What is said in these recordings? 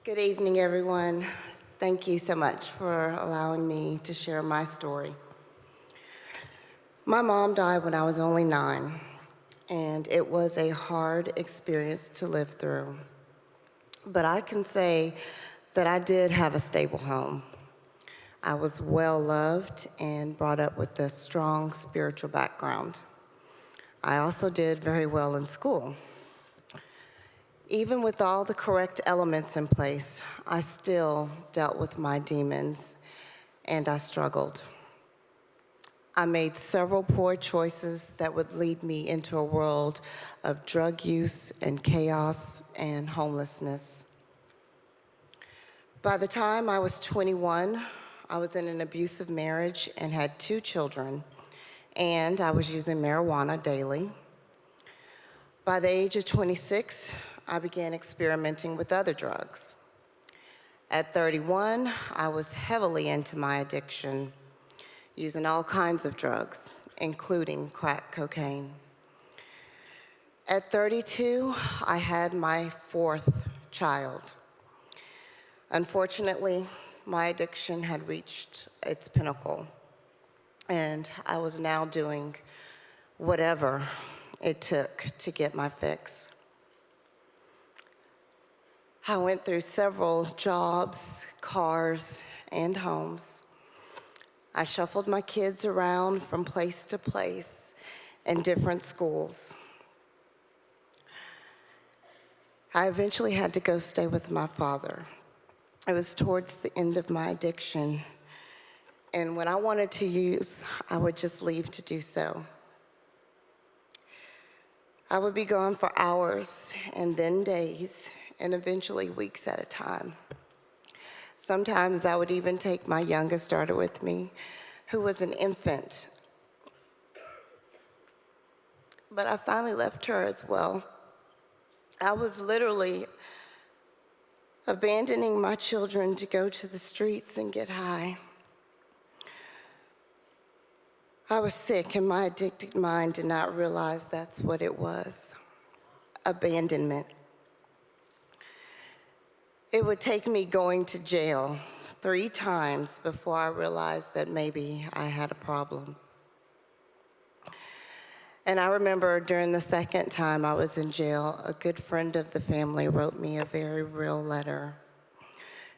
Good evening, everyone. Thank you so much for allowing me to share my story. My mom died when I was only 9, and it was a hard experience to live through. But I can say that I did have a stable home. I was well loved and brought up with a strong spiritual background. I also did very well in school. Even with all the correct elements in place, I still dealt with my demons and I struggled. I made several poor choices that would lead me into a world of drug use and chaos and homelessness. By the time I was 21, I was in an abusive marriage and had 2 children, and I was using marijuana daily. By the age of 26, I began experimenting with other drugs. At 31, I was heavily into my addiction, using all kinds of drugs, including crack cocaine. At 32, I had my 4th child. Unfortunately, my addiction had reached its pinnacle, and I was now doing whatever it took to get my fix. I went through several jobs, cars, and homes. I shuffled my kids around from place to place in different schools. I eventually had to go stay with my father. It was towards the end of my addiction, and when I wanted to use, I would just leave to do so. I would be gone for hours and then days and eventually weeks at a time. Sometimes I would even take my youngest daughter with me, who was an infant. But I finally left her as well. I was literally abandoning my children to go to the streets and get high. I was sick, and my addicted mind did not realize that's what it was: abandonment. It would take me going to jail 3 times before I realized that maybe I had a problem. And I remember during the second time I was in jail, a good friend of the family wrote me a very real letter.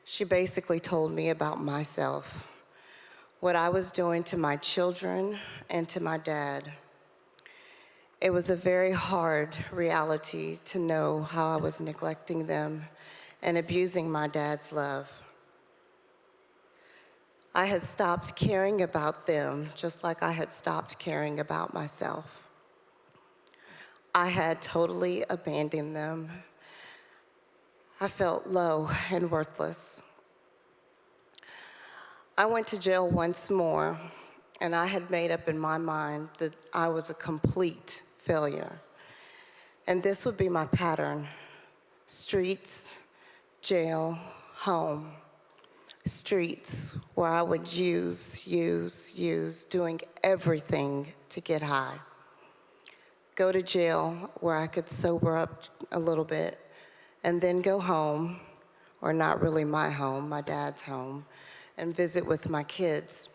She basically told me about myself, what I was doing to my children and to my dad. It was a very hard reality to know how I was neglecting them and abusing my dad's love. I had stopped caring about them just like I had stopped caring about myself. I had totally abandoned them. I felt low and worthless. I went to jail once more, and I had made up in my mind that I was a complete failure. And this would be my pattern: streets, jail, home. Streets where I would use, doing everything to get high. Go to jail where I could sober up a little bit, and then go home, or not really my home, my dad's home, and visit with my kids.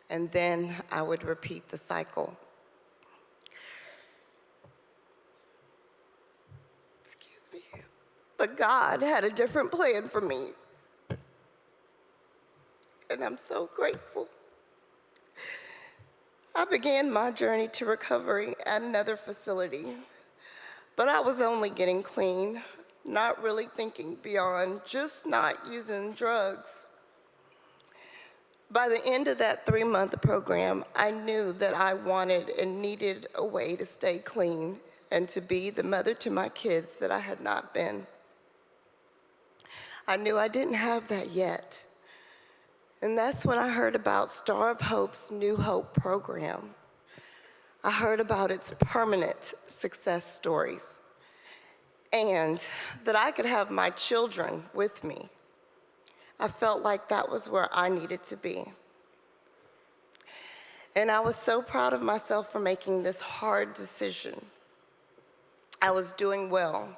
And then I would repeat the cycle. Excuse me. But God had a different plan for me. And I'm so grateful. I began my journey to recovery at another facility, but I was only getting clean, not really thinking beyond just not using drugs. By the end of that 3-month program, I knew that I wanted and needed a way to stay clean and to be the mother to my kids that I had not been. I knew I didn't have that yet. And that's when I heard about Star of Hope's New Hope program. I heard about its permanent success stories, and that I could have my children with me. I felt like that was where I needed to be. And I was so proud of myself for making this hard decision. I was doing well.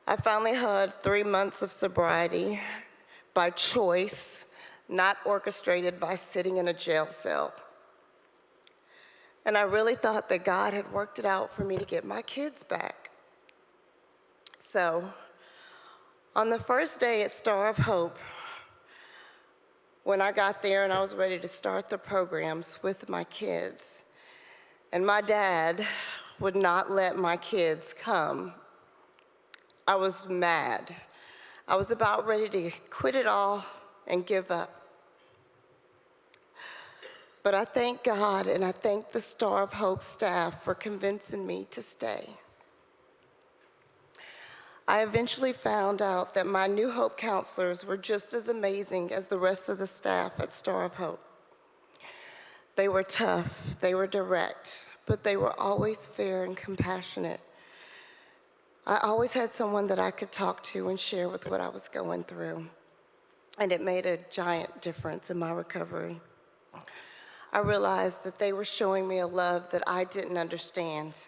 I finally had 3 months of sobriety by choice, not orchestrated by sitting in a jail cell. And I really thought that God had worked it out for me to get my kids back. So, on the first day at Star of Hope, when I got there and I was ready to start the programs with my kids, and my dad would not let my kids come, I was mad. I was about ready to quit it all and give up. But I thank God and I thank the Star of Hope staff for convincing me to stay. I eventually found out that my New Hope counselors were just as amazing as the rest of the staff at Star of Hope. They were tough, they were direct, but they were always fair and compassionate. I always had someone that I could talk to and share with what I was going through, and it made a giant difference in my recovery. I realized that they were showing me a love that I didn't understand.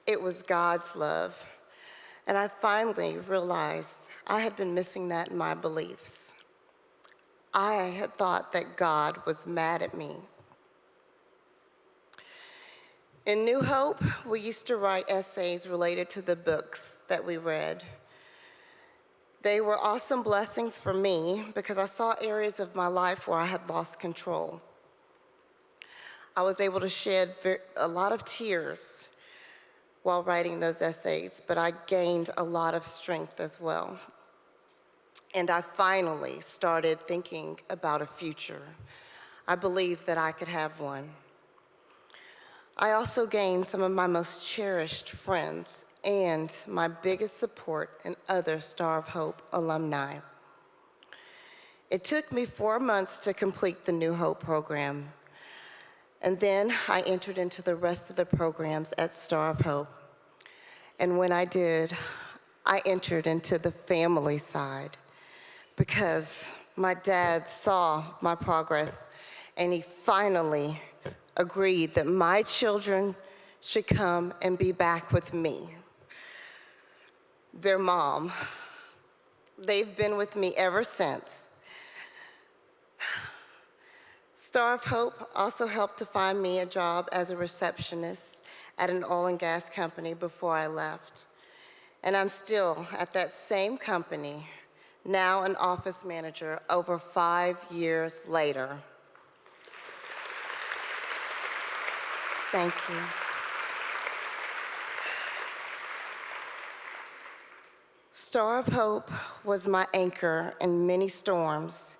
It was God's love. And I finally realized I had been missing that in my beliefs. I had thought that God was mad at me. In New Hope, we used to write essays related to the books that we read. They were awesome blessings for me because I saw areas of my life where I had lost control. I was able to shed a lot of tears while writing those essays, but I gained a lot of strength as well. And I finally started thinking about a future. I believed that I could have one. I also gained some of my most cherished friends and my biggest support in other Star of Hope alumni. It took me 4 months to complete the New Hope program, and then I entered into the rest of the programs at Star of Hope. And when I did, I entered into the family side because my dad saw my progress and he finally agreed that my children should come and be back with me. Their mom, they've been with me ever since. Star of Hope also helped to find me a job as a receptionist at an oil and gas company before I left. And I'm still at that same company, now an office manager over 5 years later. Thank you. Star of Hope was my anchor in many storms,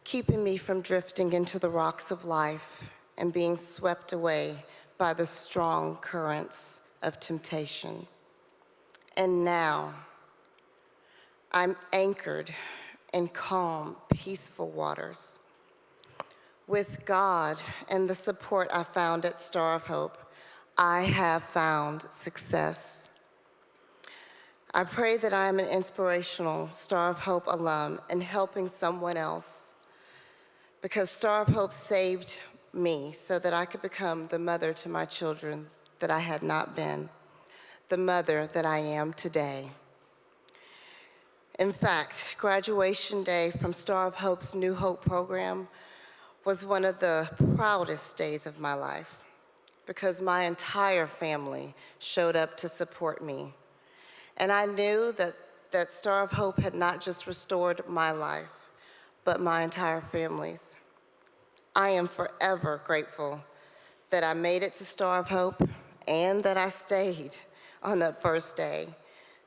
keeping me from drifting into the rocks of life and being swept away by the strong currents of temptation. And now, I'm anchored in calm, peaceful waters. With God and the support I found at Star of Hope, I have found success. I pray that I am an inspirational Star of Hope alum in helping someone else, because Star of Hope saved me so that I could become the mother to my children that I had not been, the mother that I am today. In fact, graduation day from Star of Hope's New Hope program was one of the proudest days of my life because my entire family showed up to support me. And I knew that Star of Hope had not just restored my life, but my entire family's. I am forever grateful that I made it to Star of Hope and that I stayed on that first day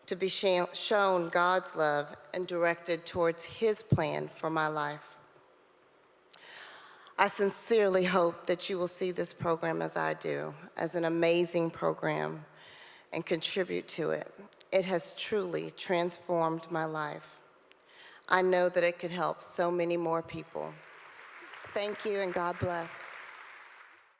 to be shown God's love and directed towards His plan for my life. I sincerely hope that you will see this program as I do, as an amazing program, and contribute to it. It has truly transformed my life. I know that it could help so many more people. Thank you, and God bless.